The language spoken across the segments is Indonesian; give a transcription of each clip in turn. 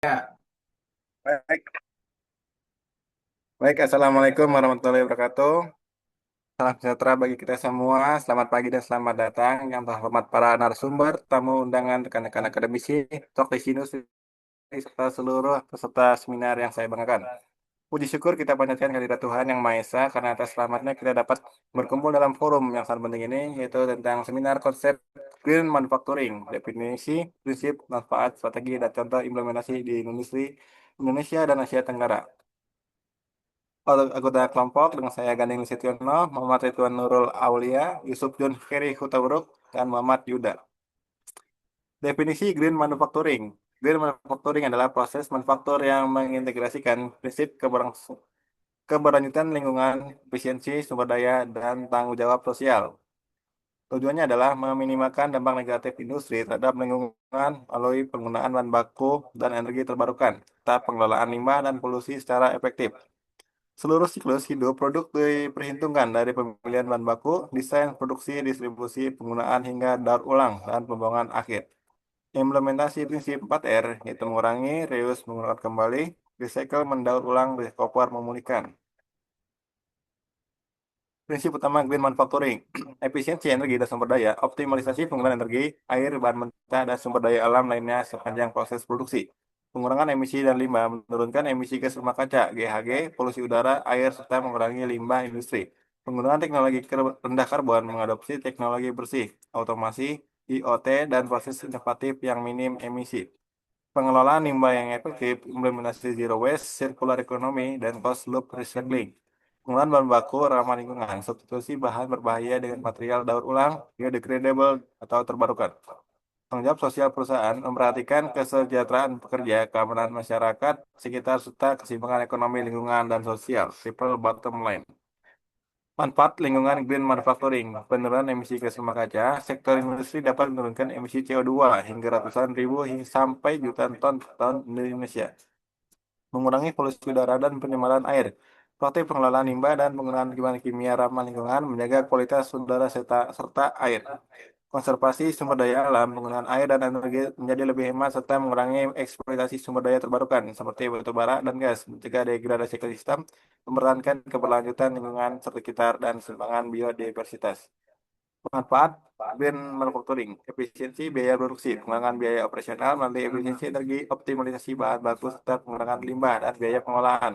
Ya, Baik, baik. Assalamualaikum warahmatullahi wabarakatuh. Salam sejahtera bagi kita semua. Selamat pagi dan selamat datang yang terhormat para narasumber, tamu undangan, rekan-rekan akademisi, Toklesinusi, serta seluruh peserta seminar yang saya banggakan. Puji syukur kita panjatkan kehadirat Tuhan Yang Maha Esa karena atas selamatnya kita dapat berkumpul dalam forum yang sangat penting ini, yaitu tentang seminar konsep Green Manufacturing, definisi, prinsip, manfaat, strategi, dan contoh implementasi di industri Indonesia dan Asia Tenggara. Anggota kelompok dengan saya Gandeng Nasutiono, Muhammad Ridwan Nurul Aulia, Yusuf John Ferry Hutauruk, dan Muhammad Yuda. Definisi Green Manufacturing. Green Manufacturing adalah proses manufaktur yang mengintegrasikan prinsip keberlanjutan lingkungan, efisiensi sumber daya, dan tanggung jawab sosial. Tujuannya adalah meminimalkan dampak negatif industri terhadap lingkungan melalui penggunaan bahan baku dan energi terbarukan, serta pengelolaan limbah dan polusi secara efektif. Seluruh siklus hidup produk diperhitungkan dari pemilihan bahan baku, desain, produksi, distribusi, penggunaan hingga daur ulang dan pembuangan akhir. Implementasi prinsip 4R, yaitu mengurangi, reuse, menggunakan kembali, recycle, mendaur ulang, recover, memulihkan. Prinsip utama Green Manufacturing, efisiensi energi dan sumber daya, optimalisasi penggunaan energi, air, bahan mentah, dan sumber daya alam lainnya sepanjang proses produksi. Pengurangan emisi dan limbah, menurunkan emisi gas rumah kaca, GHG, polusi udara, air, serta mengurangi limbah industri. Penggunaan teknologi rendah karbon, mengadopsi teknologi bersih, otomasi, IoT, dan proses inovatif yang minim emisi. Pengelolaan limbah yang efektif, implementasi zero waste, circular economy, dan closed loop recycling. Penggunaan bahan baku ramah lingkungan, substitusi bahan berbahaya dengan material daur ulang, biodegradable, atau terbarukan. Tanggung jawab sosial perusahaan memperhatikan kesejahteraan pekerja, keamanan masyarakat, sekitar, serta keseimbangan ekonomi, lingkungan, dan sosial. Triple bottom line. Manfaat lingkungan green manufacturing, penurunan emisi gas rumah kaca, sektor industri dapat menurunkan emisi CO2 hingga ratusan ribu hingga sampai jutaan ton per tahun di Indonesia. Mengurangi polusi udara dan pencemaran air, proaktif pengelolaan limbah dan penggunaan bahan kimia ramah lingkungan, menjaga kualitas udara serta air. Konservasi sumber daya alam, penggunaan air dan energi menjadi lebih hemat serta mengurangi eksploitasi sumber daya terbarukan seperti batu bara dan gas, mencegah degradasi ekosistem, mempertahankan keberlanjutan lingkungan sekitar dan keseimbangan biodiversitas. Manfaat green manufacturing, efisiensi biaya produksi, pengurangan biaya operasional melalui efisiensi energi, optimalisasi bahan baku, serta pengurangan limbah dan biaya pengolahan.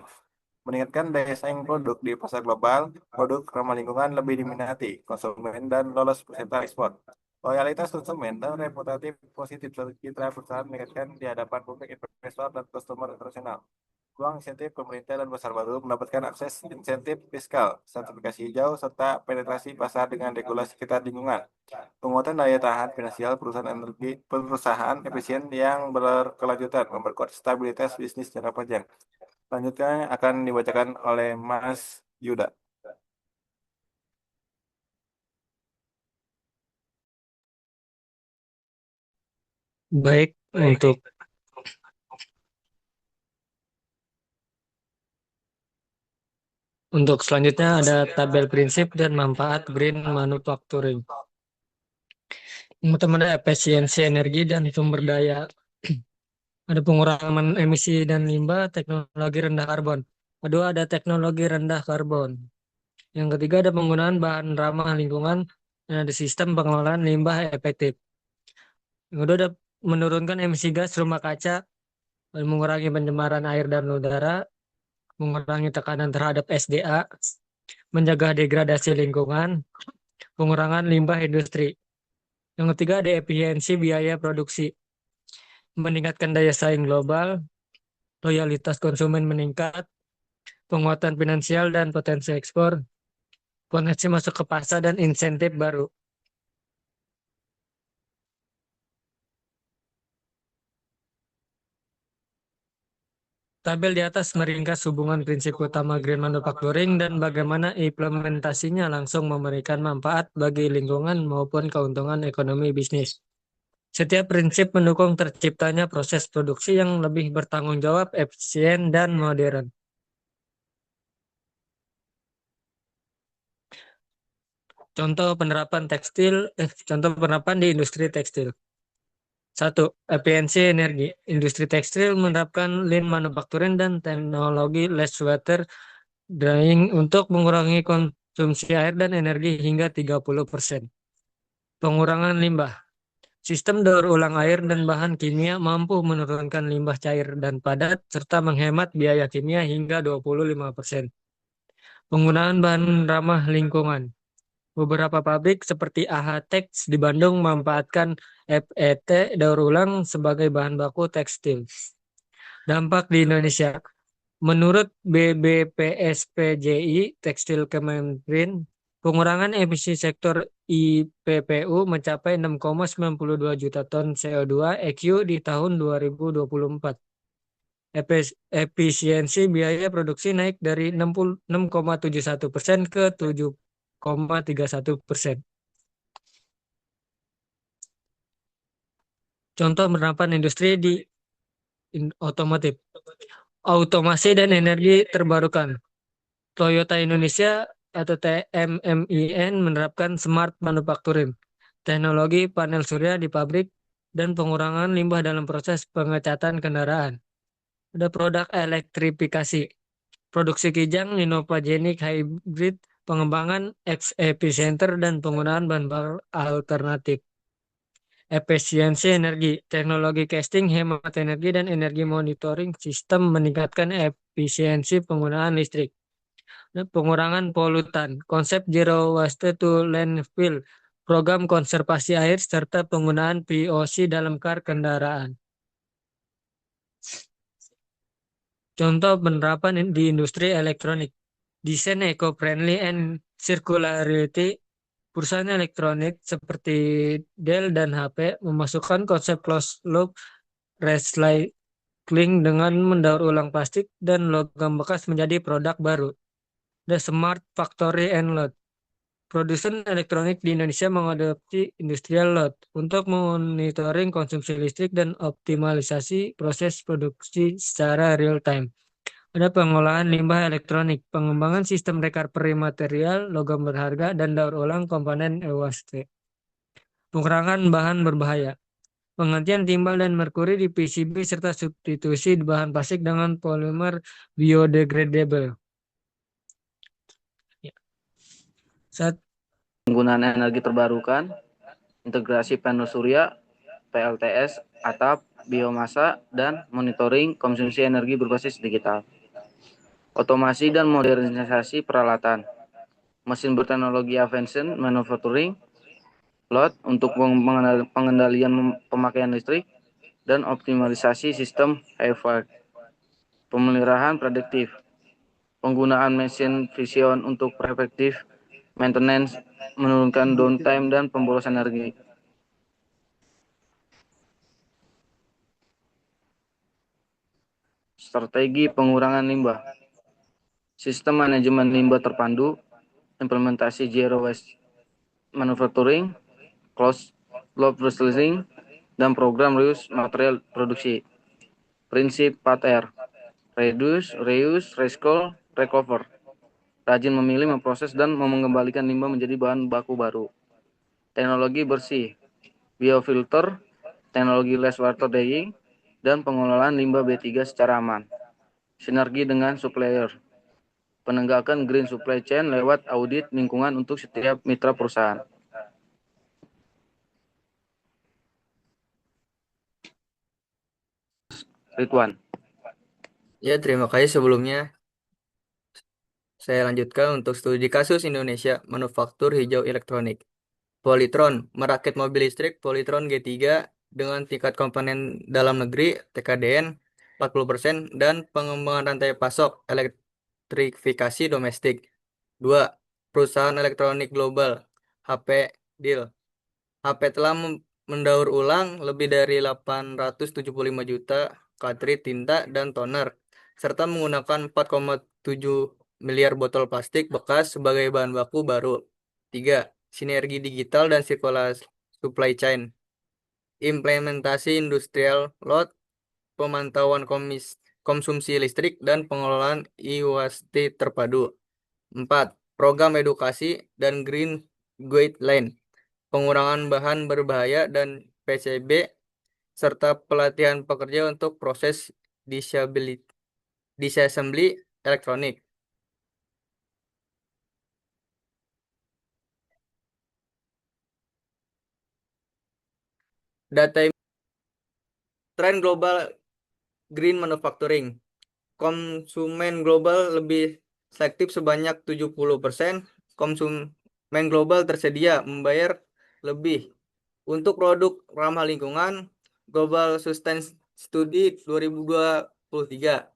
Meningkatkan daya saing produk di pasar global, produk ramah lingkungan lebih diminati konsumen dan lolos peserta ekspor. Loyalitas konsumen dan reputatif positif citra perusahaan meningkatkan di hadapan publik investor dan customer internasional. Peluang insentif pemerintah dan pasar baru mendapatkan akses insentif fiskal, sertifikasi hijau, serta penetrasi pasar dengan regulasi sekitar lingkungan. Penguatan daya tahan finansial perusahaan efisien yang berkelanjutan, memperkuat stabilitas bisnis jangka panjang. Selanjutnya akan dibacakan oleh Mas Yuda. baik untuk selanjutnya ada tabel prinsip dan manfaat green manufacturing. Yang pertama ada efisiensi energi dan sumber daya. Ada pengurangan emisi dan limbah, teknologi rendah karbon. Kedua ada teknologi rendah karbon. Yang ketiga ada penggunaan bahan ramah lingkungan dan ada sistem pengelolaan limbah efektif. Yang kedua ada menurunkan emisi gas rumah kaca dan mengurangi pencemaran air dan udara, mengurangi tekanan terhadap SDA, menjaga degradasi lingkungan, pengurangan limbah industri. Yang ketiga ada efisiensi biaya produksi, meningkatkan daya saing global, loyalitas konsumen meningkat, penguatan finansial dan potensi ekspor, potensi masuk ke pasar dan insentif baru. Tabel di atas meringkas hubungan prinsip utama Green Manufacturing dan bagaimana implementasinya langsung memberikan manfaat bagi lingkungan maupun keuntungan ekonomi bisnis. Setiap prinsip mendukung terciptanya proses produksi yang lebih bertanggung jawab, efisien, dan modern. Contoh penerapan di industri tekstil. Satu, efisiensi energi. Industri tekstil menerapkan lean manufacturing dan teknologi less water drying untuk mengurangi konsumsi air dan energi hingga 30%. Pengurangan limbah. Sistem daur ulang air dan bahan kimia mampu menurunkan limbah cair dan padat serta menghemat biaya kimia hingga 25%. Penggunaan bahan ramah lingkungan. Beberapa pabrik seperti AH Tex di Bandung memanfaatkan PET daur ulang sebagai bahan baku tekstil. Dampak di Indonesia. Menurut BBPSPJI Tekstil Kementerian, pengurangan emisi sektor IPPU mencapai 6,92 juta ton CO2 EQ di tahun 2024. Efisiensi biaya produksi naik dari 6,71% ke 7,31%. Contoh penerapan industri di otomotif. Otomasi dan energi terbarukan. Toyota Indonesia atau TMMIN menerapkan smart manufacturing, teknologi panel surya di pabrik, dan pengurangan limbah dalam proses pengecatan kendaraan. Ada produk elektrifikasi, produksi kijang, inovagenik hybrid, pengembangan epicenter, dan penggunaan bahan bakar alternatif. Efisiensi energi, teknologi casting, hemat energi, dan energi monitoring sistem meningkatkan efisiensi penggunaan listrik. Pengurangan polutan, konsep zero waste to landfill, program konservasi air, serta penggunaan VOC dalam kar kendaraan. Contoh penerapan di industri elektronik, desain eco-friendly and circularity. Perusahaan elektronik seperti Dell dan HP memasukkan konsep closed loop recycling dengan mendaur ulang plastik dan logam bekas menjadi produk baru. The Smart Factory and Lot. Produsen elektronik di Indonesia mengadopsi industrial load untuk monitoring konsumsi listrik dan optimalisasi proses produksi secara real time. Ada pengolahan limbah elektronik, pengembangan sistem recovery material, logam berharga, dan daur ulang komponen e-waste. Pengurangan bahan berbahaya, penggantian timbal dan merkuri di PCB serta substitusi bahan plastik dengan polimer biodegradable. Ya. Penggunaan energi terbarukan, integrasi panel surya, PLTS, atap, biomasa, dan monitoring konsumsi energi berbasis digital. Otomasi dan modernisasi peralatan, mesin berteknologi advanced manufacturing, load untuk pengendalian pemakaian listrik, dan optimalisasi sistem HVAC. Pemeliharaan prediktif, penggunaan mesin vision untuk preventive maintenance, menurunkan downtime dan pemborosan energi. Strategi pengurangan limbah, sistem manajemen limbah terpadu, implementasi zero waste manufacturing, closed loop recycling, dan program reuse material produksi. Prinsip 4R, reduce, reuse, recycle, recover. Rajin memilih, memproses, dan mengembalikan limbah menjadi bahan baku baru. Teknologi bersih, biofilter, teknologi less water drying, dan pengelolaan limbah B3 secara aman. Sinergi dengan supplier, penegakan green supply chain lewat audit lingkungan untuk setiap mitra perusahaan. Ridwan. Ya, terima kasih sebelumnya. Saya lanjutkan untuk studi kasus Indonesia Manufaktur Hijau Elektronik. Polytron merakit mobil listrik Polytron G3 dengan tingkat komponen dalam negeri TKDN 40% dan pengembangan rantai pasok elektrifikasi domestik. 2. Perusahaan elektronik global HP Deal. HP telah mendaur ulang lebih dari 875 juta cartridge tinta dan toner, serta menggunakan 4,7 miliar botol plastik bekas sebagai bahan baku baru. 3. Sinergi digital dan sirkulasi supply chain. Implementasi industrial load, pemantauan konsumsi listrik, dan pengelolaan e-waste terpadu. 4. Program edukasi dan green guideline. Pengurangan bahan berbahaya dan PCB serta pelatihan pekerja untuk proses disability, disassembly elektronik. Data tren global green manufacturing. Konsumen global lebih selektif sebanyak 70%. Konsumen global tersedia membayar lebih untuk produk ramah lingkungan. Global Sustain Study 2023.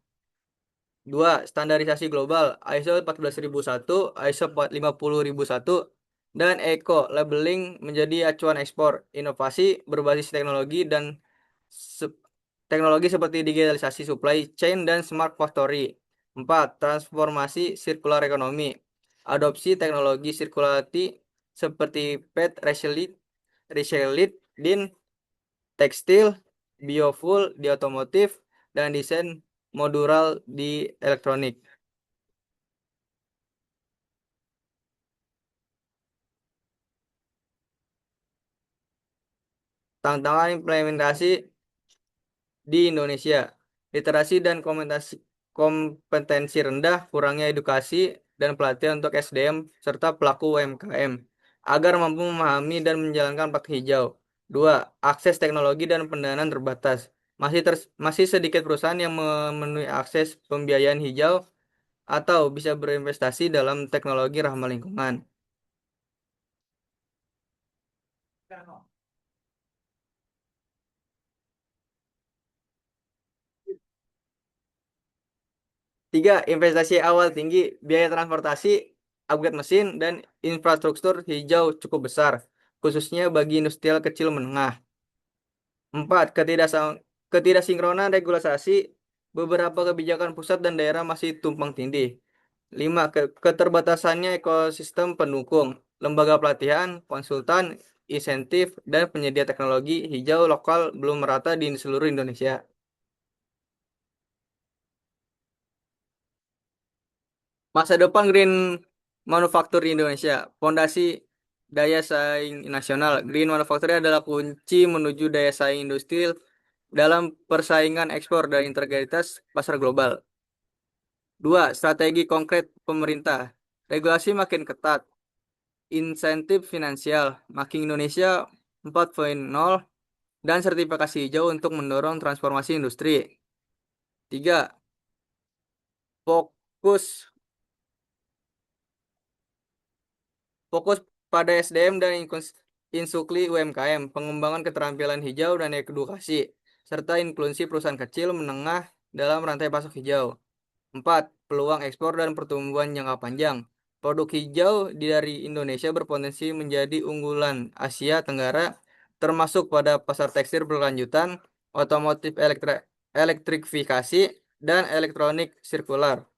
2. Standarisasi global ISO 14001, ISO 50001, dan Eco Labeling menjadi acuan ekspor inovasi berbasis teknologi dan teknologi seperti digitalisasi supply chain dan smart factory. 4. Transformasi sirkular ekonomi. Adopsi teknologi sirkulasi seperti PET recycled din tekstil, biofuel di otomotif, dan desain modular di elektronik. Tantangan implementasi di Indonesia, literasi dan kompetensi rendah, kurangnya edukasi dan pelatihan untuk SDM serta pelaku UMKM agar mampu memahami dan menjalankan paket hijau. 2. Akses teknologi dan pendanaan terbatas. Masih sedikit perusahaan yang memenuhi akses pembiayaan hijau atau bisa berinvestasi dalam teknologi ramah lingkungan. 3. Investasi awal tinggi, biaya transportasi, upgrade mesin, dan infrastruktur hijau cukup besar, khususnya bagi industrial kecil menengah. 4. Ketidaksinkronan regulasi, beberapa kebijakan pusat dan daerah masih tumpang tindih. 5. Keterbatasannya ekosistem pendukung, lembaga pelatihan, konsultan, insentif, dan penyedia teknologi hijau lokal belum merata di seluruh Indonesia. Masa depan green manufacture di Indonesia. Fondasi daya saing nasional. Green manufacturing adalah kunci menuju daya saing industri dalam persaingan ekspor dan integritas pasar global. 2. Strategi konkret pemerintah. Regulasi makin ketat. Insentif finansial. Makin Indonesia 4.0 dan sertifikasi hijau untuk mendorong transformasi industri. 3. Fokus Fokus pada SDM dan insukli UMKM, pengembangan keterampilan hijau dan edukasi, serta inklusi perusahaan kecil menengah dalam rantai pasok hijau. 4. Peluang ekspor dan pertumbuhan jangka panjang. Produk hijau dari Indonesia berpotensi menjadi unggulan Asia Tenggara, termasuk pada pasar tekstil berkelanjutan, otomotif elektrifikasi, dan elektronik sirkular.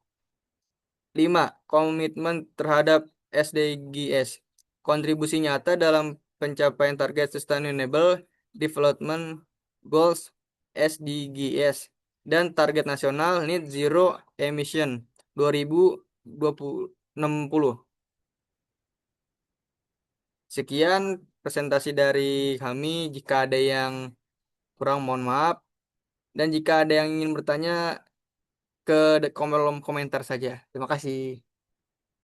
5. Komitmen terhadap SDGs. Kontribusi nyata dalam pencapaian target Sustainable Development Goals SDGs dan target nasional Net Zero Emission 2060. Sekian presentasi dari kami. Jika ada yang kurang, mohon maaf. Dan jika ada yang ingin bertanya, ke kolom komentar saja. Terima kasih.